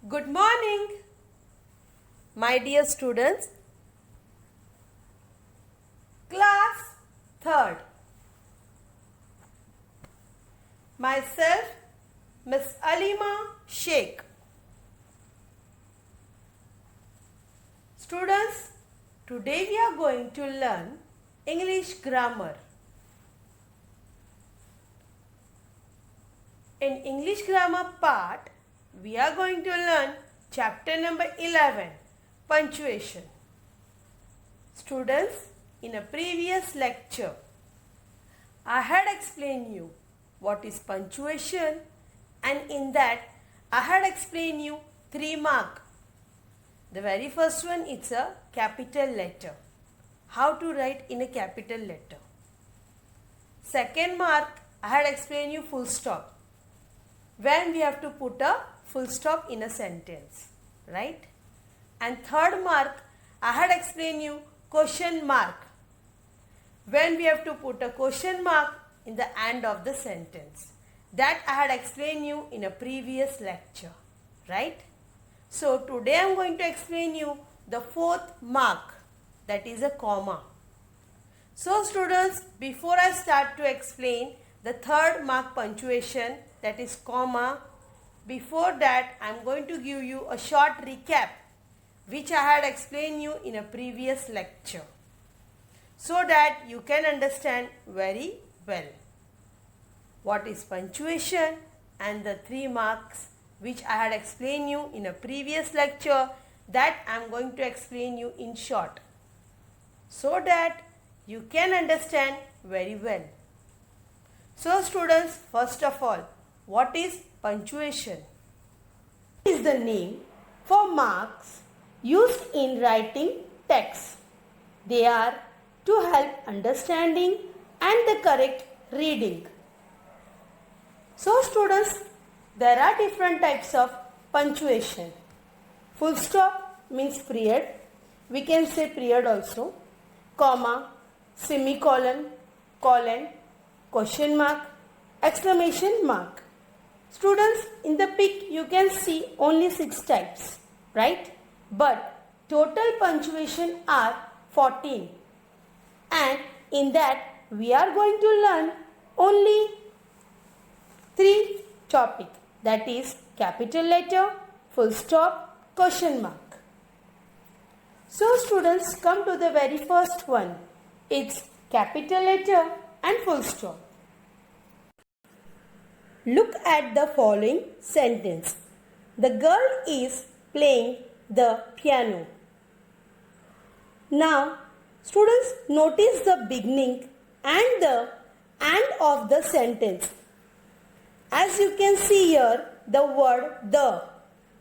Good morning, my dear students. Class 3rd. Myself, Miss Alima Sheikh. Students, today we are going to learn English grammar. In English grammar part, we are going to learn chapter number 11, punctuation. Students, in a previous lecture, I had explained you what is punctuation, and in that I had explained you 3 marks. The very first one, it's a capital letter. How to write in a capital letter. Second mark, I had explained you full stop. When we have to put a full stop in a sentence, right? And third mark, I had explained you question mark. When we have to put a question mark in the end of the sentence. That I had explained you in a previous lecture, right? So today I am going to explain you the fourth mark, that is a comma. So students, before I start to explain the third mark punctuation, that is comma, before that I am going to give you a short recap which I had explained you in a previous lecture so that you can understand very well what is punctuation and the 3 marks which I had explained you in a previous lecture, that I am going to explain you in short so that you can understand very well. So students, first of all, what is punctuation? It is the name for marks used in writing text. They are to help understanding and the correct reading. So students, there are different types of punctuation. Full stop means period. We can say period also. Comma, semicolon, colon, question mark, exclamation mark. Students, in the pic you can see only 6 types, right? But total punctuation are 14. And in that we are going to learn only 3 topics, that is capital letter, full stop, question mark. So students, come to the very first one. It's capital letter and full stop. Look at the following sentence. The girl is playing the piano. Now, students, notice the beginning and the end of the sentence. As you can see here, the word the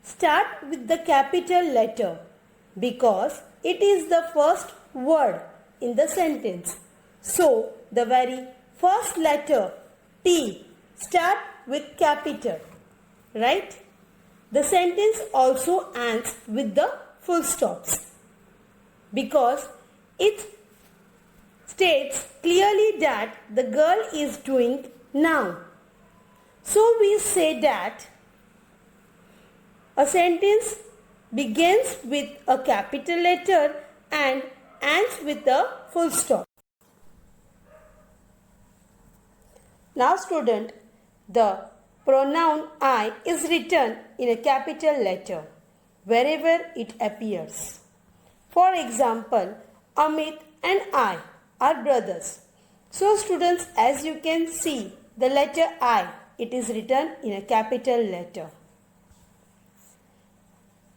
start with the capital letter because it is the first word in the sentence. So, the very first letter T start with capital, right? The sentence also ends with the full stops because it states clearly that the girl is doing now. So we say that a sentence begins with a capital letter and ends with a full stop. Now student, the pronoun I is written in a capital letter wherever it appears. For example, Amit and I are brothers. So students, as you can see, the letter I, it is written in a capital letter.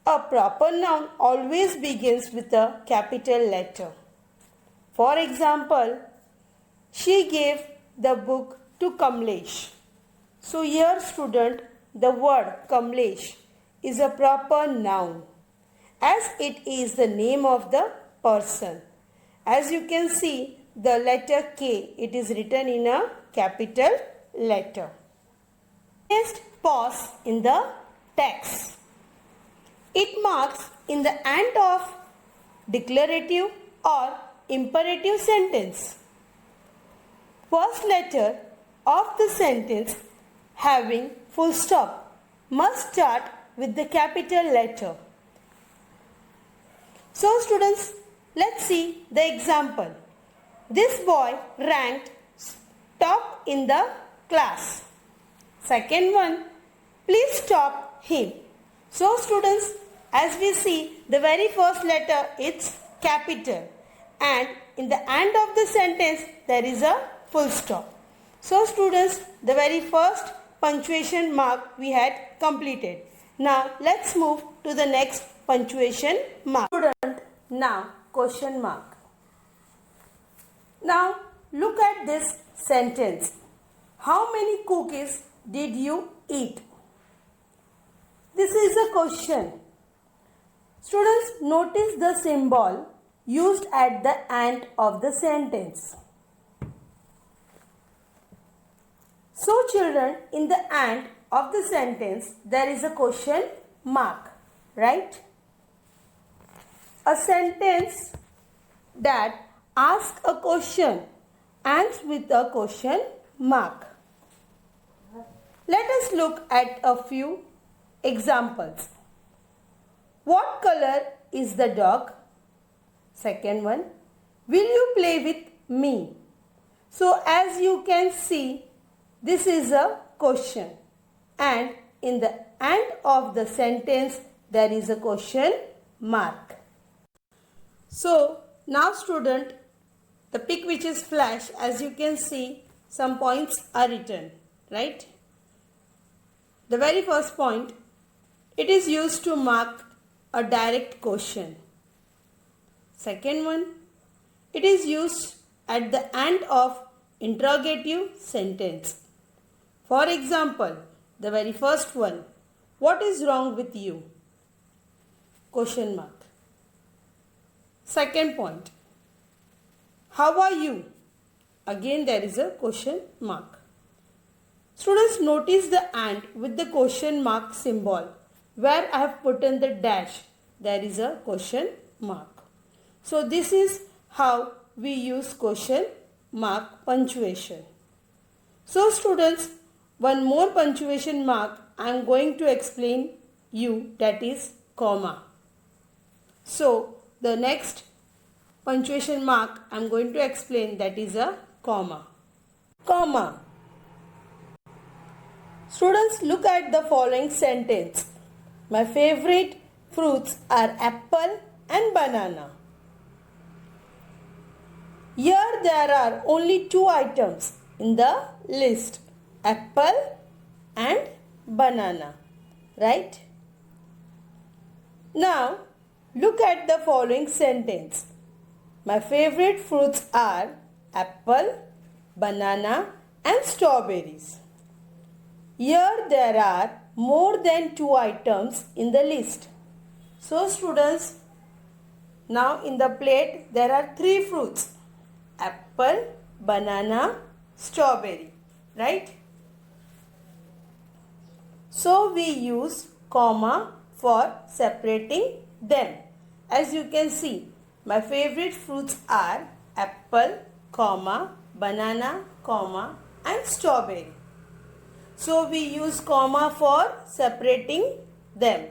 A proper noun always begins with a capital letter. For example, she gave the book to Kamlesh. So here student, the word Kamlesh is a proper noun as it is the name of the person. As you can see, the letter K, it is written in a capital letter. Next, pause in the text. It marks in the end of declarative or imperative sentence. First letter of the sentence having full stop must start with the capital letter. So students, let's see the example. This boy ranked top in the class. Second one, please stop him. So students, as we see, the very first letter is capital, and in the end of the sentence there is a full stop. So students, the very first punctuation mark we had completed. Now let's move to the next punctuation mark. Student, now question mark. Now look at this sentence. How many cookies did you eat? This is a question. Students, notice the symbol used at the end of the sentence. So children, in the end of the sentence there is a question mark, right? A sentence that asks a question ends with a question mark. Let us look at a few examples. What color is the dog? Second one, will you play with me? So as you can see, this is a question, and in the end of the sentence there is a question mark. So now student, the pic which is flash, as you can see, some points are written, right? The very first point, it is used to mark a direct question. Second one, it is used at the end of interrogative sentence. For example, the very first one, what is wrong with you? Question mark. Second point, how are you? Again there is a question mark. Students, notice the and with the question mark symbol. Where I have put in the dash, there is a question mark. So this is how we use question mark punctuation. So students, one more punctuation mark I am going to explain you, that is comma. So the next punctuation mark I am going to explain, that is a comma. Comma. Students, look at the following sentence. My favorite fruits are apple and banana. Here there are only two items in the list, apple and banana, right? Now look at the following sentence. My favorite fruits are apple, banana and strawberries. Here there are more than two items in the list. So students, now in the plate there are three fruits, apple, banana, strawberry, right? So we use comma for separating them. As you can see, my favorite fruits are apple, comma, banana, comma and strawberry. So we use comma for separating them.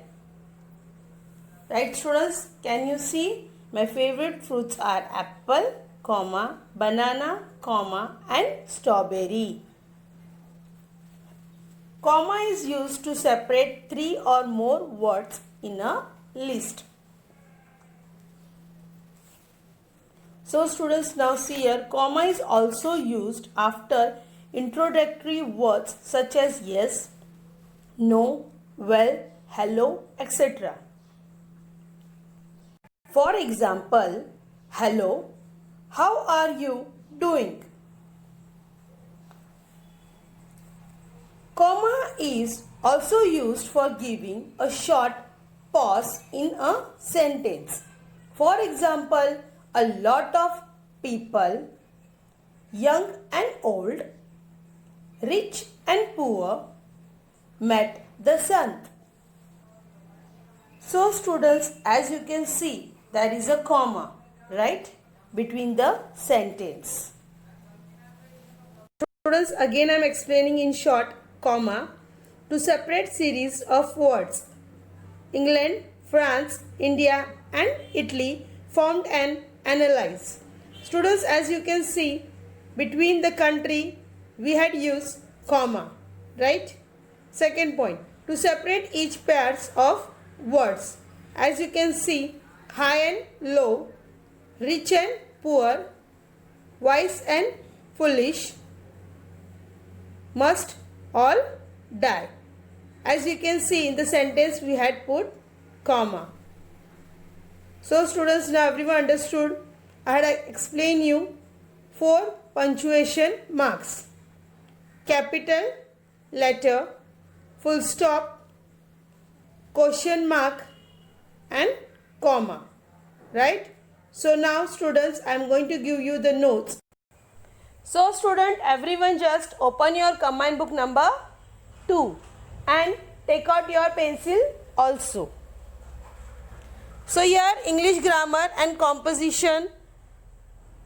Right students, can you see? My favorite fruits are apple, comma, banana, comma and strawberry. Comma is used to separate three or more words in a list. So students, now see here, comma is also used after introductory words such as yes, no, well, hello, etc. For example, hello, how are you doing? Comma is also used for giving a short pause in a sentence. For example, a lot of people, young and old, rich and poor, met the sun. So students, as you can see, there is a comma, right, between the sentence. Students, again I am explaining in short, comma to separate series of words. England, France, India and Italy formed an analyze. Students, as you can see, between the country we had used comma, right? Second point, to separate each pairs of words. As you can see, high and low, rich and poor, wise and foolish, must all die. As you can see in the sentence we had put comma. So students, now everyone understood. I had explained you 4 punctuation marks. Capital letter, full stop, question mark and comma. Right? So now students, I am going to give you the notes. So student, everyone just open your combined book number 2 and take out your pencil also. So here English grammar and composition,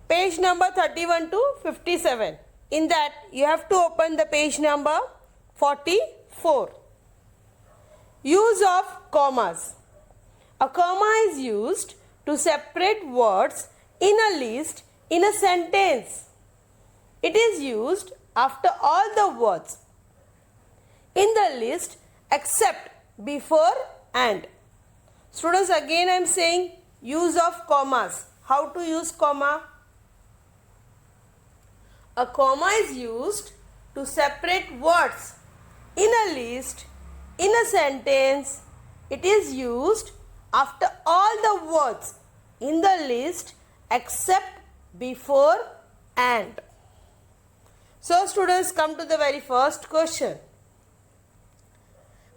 page number 31 to 57. In that you have to open the page number 44. Use of commas. A comma is used to separate words in a list in a sentence. It is used after all the words in the list except before and. Students, again I am saying use of commas. How to use comma? A comma is used to separate words in a list in a sentence. It is used after all the words in the list except before and. So students, come to the very first question.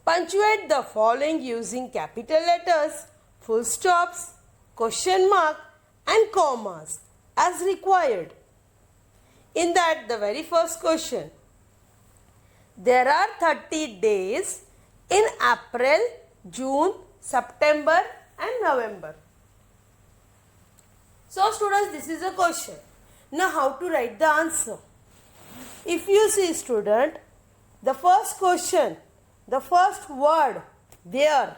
Punctuate the following using capital letters, full stops, question mark and commas as required. In that, the very first question. There are 30 days in April, June, September and November. So students, this is a question. Now how to write the answer? If you see student, the first question, the first word there,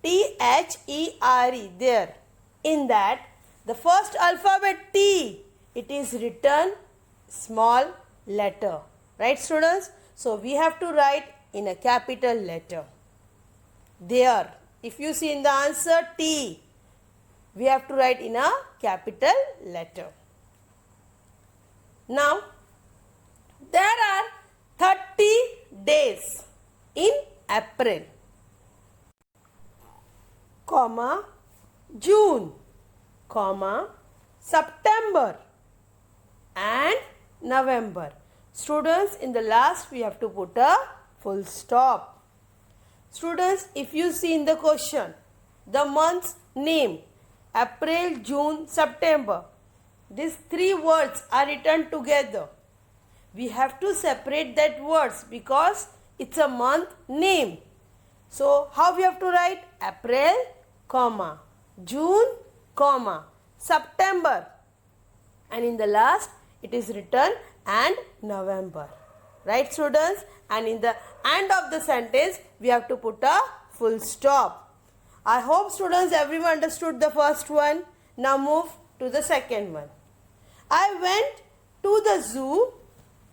T-H-E-R-E, there. In that, the first alphabet T, it is written small letter. Right students? So we have to write in a capital letter. There. If you see in the answer T, we have to write in a capital letter. Now, there are 30 days in April, comma, June, comma, September and November. Students, in the last we have to put a full stop. Students, if you see in the question, the month's name, April, June, September, these 3 words are written together. We have to separate that words because it's a month name. So, how we have to write? April, comma, June, comma, September. And in the last, it is written and November. Right students? And in the end of the sentence, we have to put a full stop. I hope students everyone understood the first one. Now move to the second one. I went to the zoo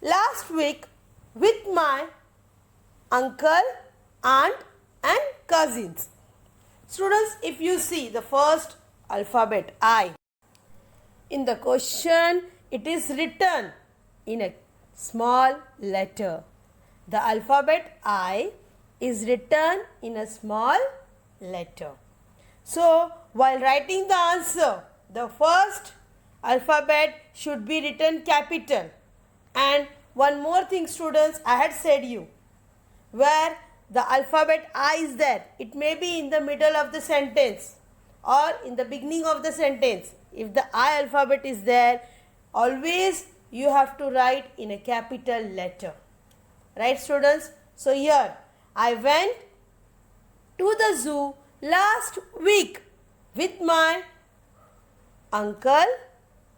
last week with my uncle, aunt and cousins. Students, if you see the first alphabet I, in the question it is written in a small letter. The alphabet I is written in a small letter. So, while writing the answer, the first alphabet should be written capital. And one more thing students, I had said you, where the alphabet I is there, it may be in the middle of the sentence or in the beginning of the sentence. If the I alphabet is there, always you have to write in a capital letter. Right students? So here, I went to the zoo last week with my uncle,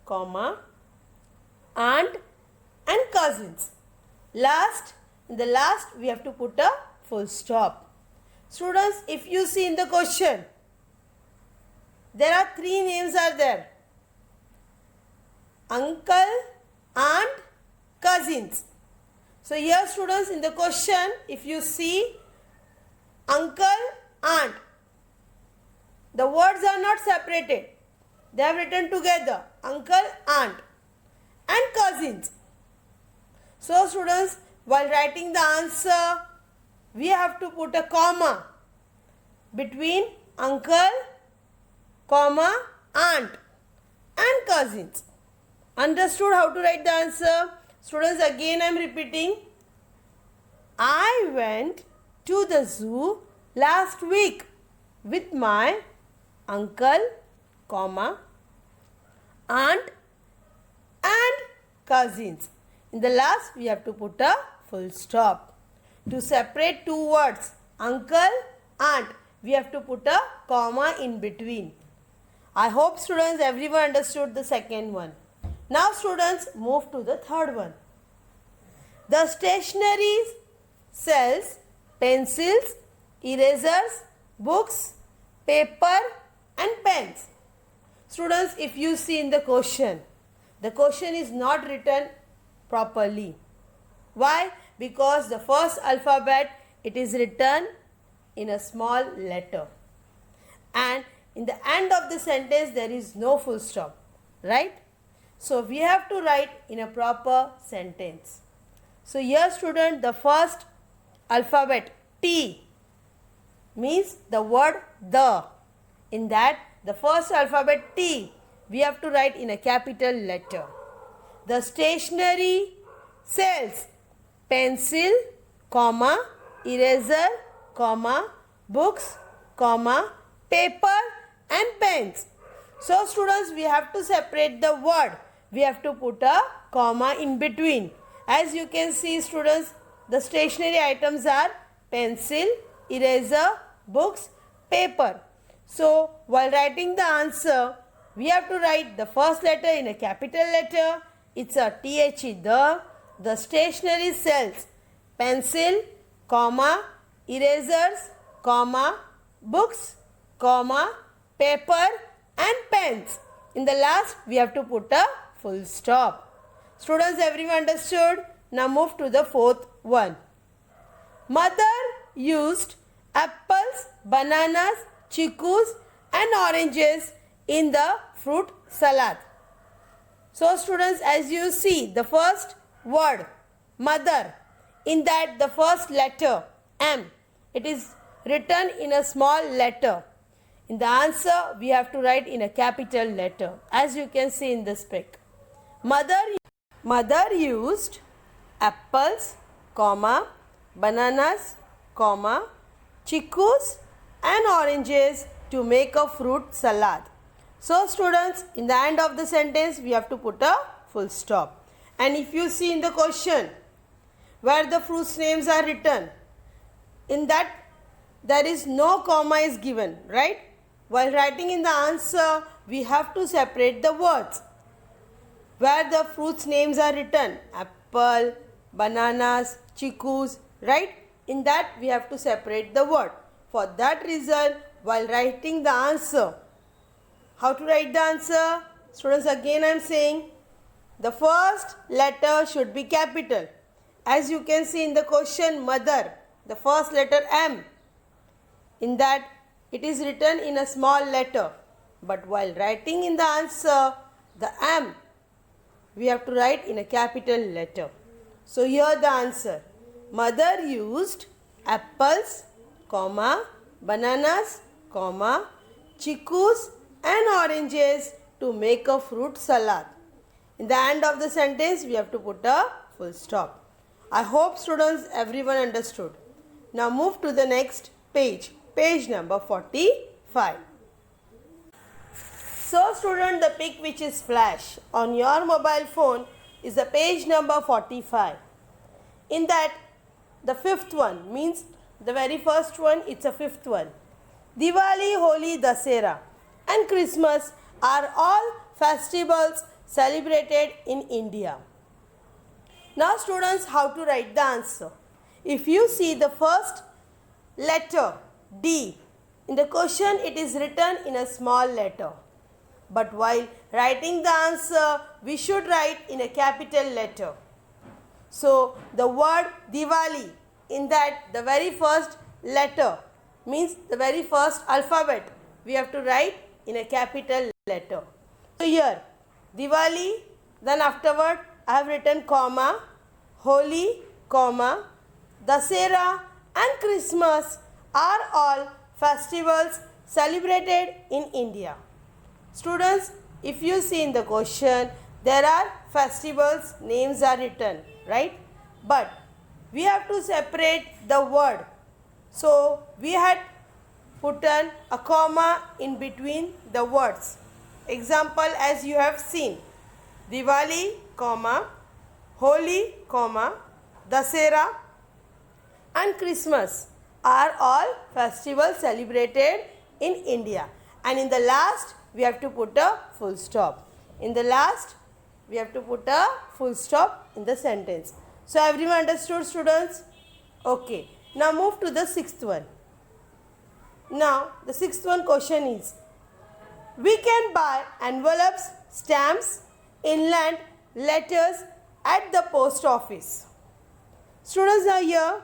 comma, aunt and cousins. In the last we have to put a full stop. Students, if you see in the question, there are three names are there. Uncle, aunt, cousins. So here students, in the question, if you see uncle, aunt, the words are not separated. They have written together. Uncle, aunt and cousins. So students, while writing the answer, we have to put a comma between uncle, comma, aunt and cousins. Understood how to write the answer? Students, again I am repeating. I went to the zoo last week with my uncle, comma, aunt and cousins. In the last, we have to put a full stop. To separate two words, uncle, aunt, we have to put a comma in between. I hope students, everyone understood the second one. Now students, move to the third one. The stationery sells pencils, erasers, books, paper and pens. Students, if you see in the question is not written properly. Why? Because the first alphabet, it is written in a small letter. And in the end of the sentence, there is no full stop. Right? So, we have to write in a proper sentence. So, here student, the first alphabet T means the word the. In that, the first alphabet T, we have to write in a capital letter. The stationery sells pencil, comma, eraser, comma, books, comma, paper and pens. So students, we have to separate the word. We have to put a comma in between. As you can see students, the stationery items are pencil, eraser, books, paper. So while writing the answer, we have to write the first letter in a capital letter. It's a THE, the stationery sells pencil, comma, erasers, comma, books, comma, paper and pens. In the last, we have to put a full stop. Students, everyone understood? Now move to the fourth one. Mother used apples, bananas, chickus and oranges in the fruit salad. So students, as you see, the first word, mother, in that the first letter, M, it is written in a small letter. In the answer, we have to write in a capital letter, as you can see in this pic. Mother used apples, comma, bananas, comma, chickus and oranges to make a fruit salad. So students, in the end of the sentence, we have to put a full stop. And if you see in the question, where the fruits names are written, in that there is no comma is given, right? While writing in the answer, we have to separate the words. Where the fruits names are written, apple, bananas, chickus, right? In that we have to separate the word. For that reason, while writing the answer, how to write the answer? Students, again I am saying, the first letter should be capital. As you can see in the question, mother, the first letter M. In that, it is written in a small letter. But while writing in the answer, the M, we have to write in a capital letter. So here the answer. Mother used apples, comma, bananas, comma, chickus and oranges to make a fruit salad. In the end of the sentence, we have to put a full stop. I hope students, everyone understood. Now move to the next page, page number 45. So student, the pic which is flash on your mobile phone is the page number 45. In that, the fifth one means the very first one, it's a fifth one. Diwali, Holi, Dasera and Christmas are all festivals celebrated in India. Now students, how to write the answer? If you see the first letter, D. In the question it is written in a small letter. But while writing the answer, we should write in a capital letter. So the word Diwali, in that the very first letter means the very first alphabet, we have to write in a capital letter. So here Diwali, then afterward I have written comma, Holi, comma, Dasera and Christmas are all festivals celebrated in India. Students, if you see in the question, there are festivals, names are written, right? But we have to separate the word. So we had put a comma in between the words. Example, as you have seen, Diwali, comma, Holi, comma, Dasera and Christmas are all festivals celebrated in India. And in the last, we have to put a full stop. In the last, we have to put a full stop in the sentence. So everyone understood, students? Okay. Now move to the sixth one. Now the sixth one question is, we can buy envelopes, stamps, inland letters at the post office. Students, are here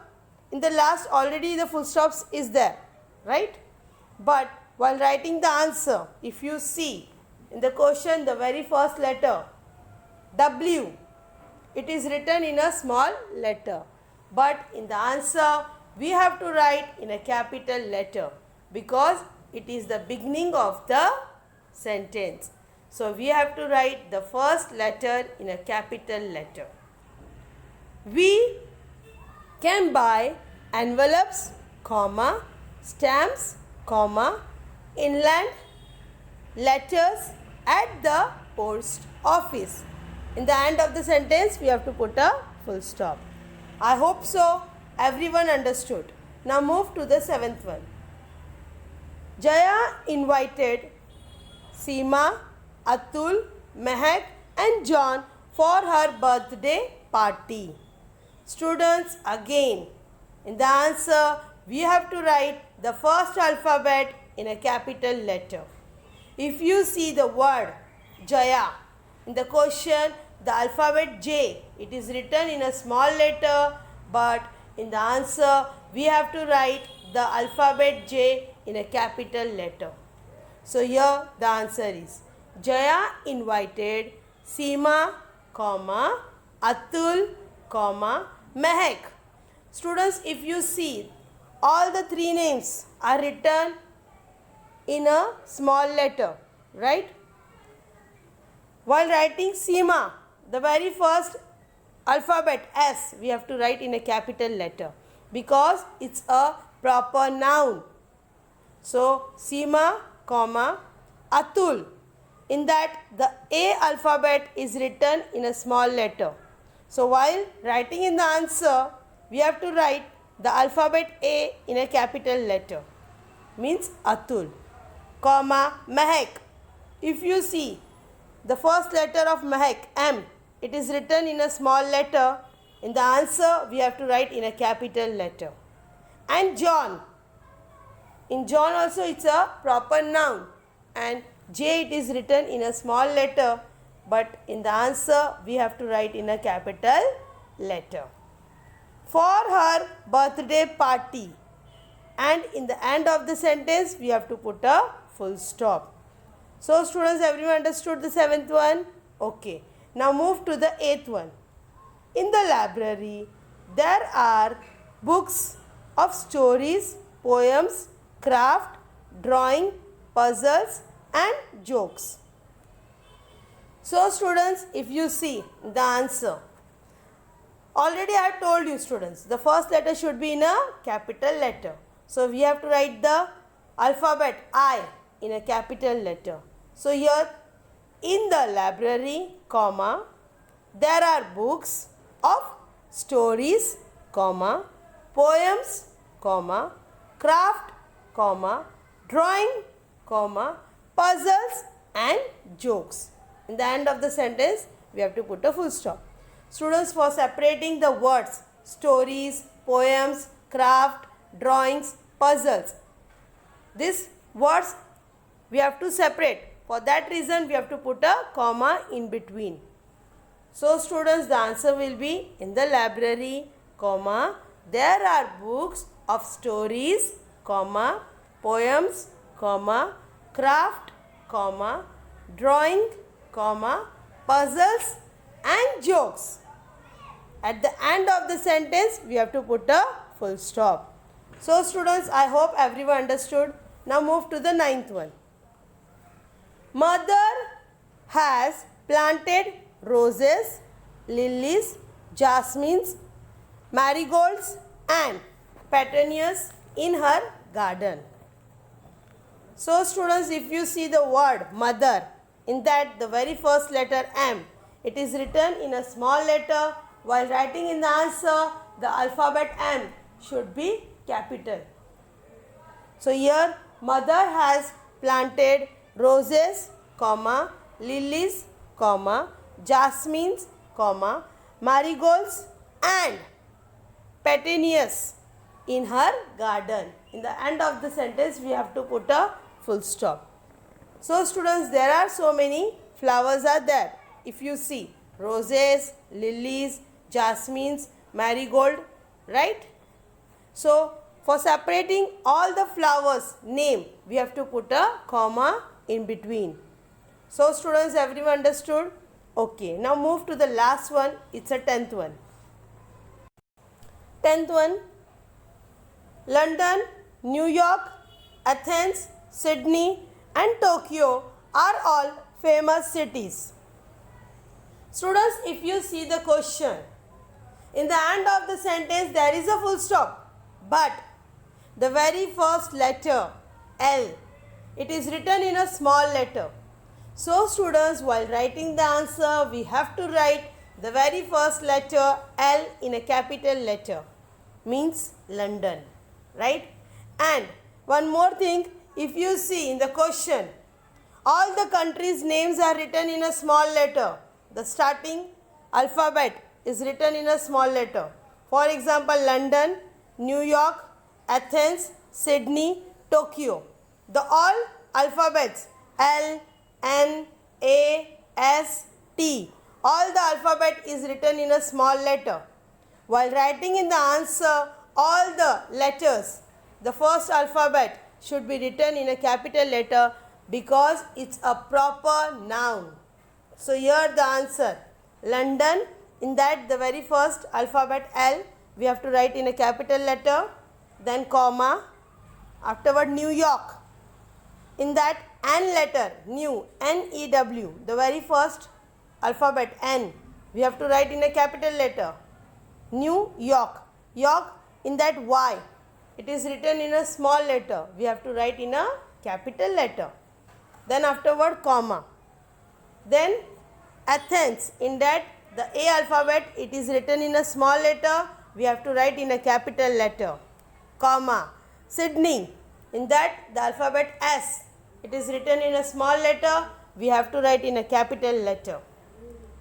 in the last already the full stops is there, right? But while writing the answer, if you see in the question the very first letter W, it is written in a small letter. But in the answer, we have to write in a capital letter because it is the beginning of the sentence. So we have to write the first letter in a capital letter. We can buy envelopes, comma, stamps, comma, inland letters at the post office. In the end of the sentence, we have to put a full stop. I hope so everyone understood. Now move to the seventh one. Jaya invited Seema, Atul, Mehak and John for her birthday party. Students, again, in the answer, we have to write the first alphabet in a capital letter. If you see the word Jaya, in the question, the alphabet J, it is written in a small letter, but in the answer, we have to write the alphabet J in a capital letter. So here the answer is, Jaya invited Seema, comma, Atul, comma, Mehak. Students, if you see, all the three names are written in a small letter, right? While writing Seema, the very first alphabet S, we have to write in a capital letter because it's a proper noun. So Seema, comma, Atul. In that, the A alphabet is written in a small letter. So while writing in the answer, we have to write the alphabet A in a capital letter, means Atul, comma, Mehak. If you see the first letter of Mehak, M, it is written in a small letter. In the answer, we have to write in a capital letter. And John, in John also it's a proper noun, and J, it is written in a small letter, but in the answer we have to write in a capital letter. For her birthday party, and in the end of the sentence we have to put a full stop. So students, everyone understood the seventh one? Okay. Now move to the eighth one. In the library, there are books of stories, poems, craft, drawing, puzzles and jokes. So students, if you see the answer, already I have told you students, the first letter should be in a capital letter. So we have to write the alphabet I in a capital letter. So here, in the library, comma, there are books of stories, comma, poems, comma, craft, comma, drawing, comma, puzzles and jokes. In the end of the sentence, we have to put a full stop. Students, for separating the words stories, poems, craft, drawings, puzzles, these words we have to separate. For that reason we have to put a comma in between. So students, the answer will be in the library, comma, there are books of stories, comma, poems, comma, craft, comma, drawing, comma, puzzles and jokes. At the end of the sentence, we have to put a full stop. So students, I hope everyone understood. Now move to the ninth one. Mother has planted roses, lilies, jasmines, marigolds and petunias in her garden. So students, if you see the word mother, in that the very first letter M, it is written in a small letter. While writing in the answer, the alphabet M should be capital. So here mother has planted roses, comma, lilies, comma, jasmines, comma, marigolds and petunias in her garden. In the end of the sentence, we have to put a full stop. So students, there are so many flowers are there. If you see roses, lilies, jasmines, marigold, right? So for separating all the flowers name, we have to put a comma in between. So students, everyone understood? Okay, now move to the last one. It's a 10th one. 10th one. London, New York, Athens, Sydney and Tokyo are all famous cities. Students, if you see the question, in the end of the sentence there is a full stop, but the very first letter L, it is written in a small letter. So students, while writing the answer, we have to write the very first letter L in a capital letter, means London, right? And one more thing, if you see in the question, all the countries' names are written in a small letter. The starting alphabet is written in a small letter. For example, London, New York, Athens, Sydney, Tokyo. The all alphabets L, N, A, S, T. All the alphabet is written in a small letter. While writing in the answer, all the letters, the first alphabet should be written in a capital letter because it's a proper noun. So here the answer, London, in that the very first alphabet L, we have to write in a capital letter, then comma, afterward New York, in that N letter, new, N-E-W, the very first alphabet N, we have to write in a capital letter, New York, York, in that Y, it is written in a small letter, we have to write in a capital letter, then afterward comma. Then Athens, in that the A alphabet, it is written in a small letter, we have to write in a capital letter, comma. Sydney, in that the alphabet S, it is written in a small letter, we have to write in a capital letter,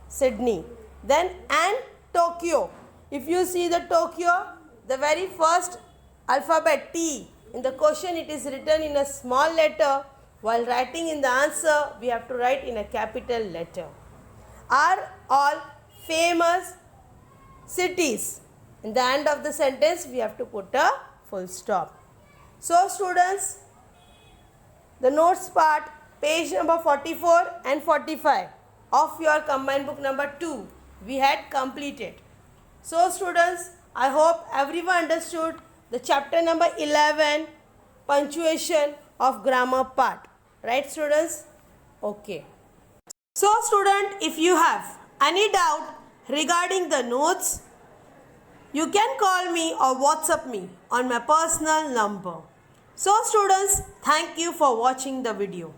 Sydney. Then and Tokyo, if you see the Tokyo, the very first alphabet T, in the question it is written in a small letter, while writing in the answer, we have to write in a capital letter. Are all famous cities. In the end of the sentence, we have to put a full stop. So students, the notes part, page number 44 and 45 of your combined book number 2, we had completed. So students, I hope everyone understood the chapter number 11, punctuation of grammar part. Right students? Okay. So student, if you have any doubt regarding the notes, you can call me or WhatsApp me on my personal number. So students, thank you for watching the video.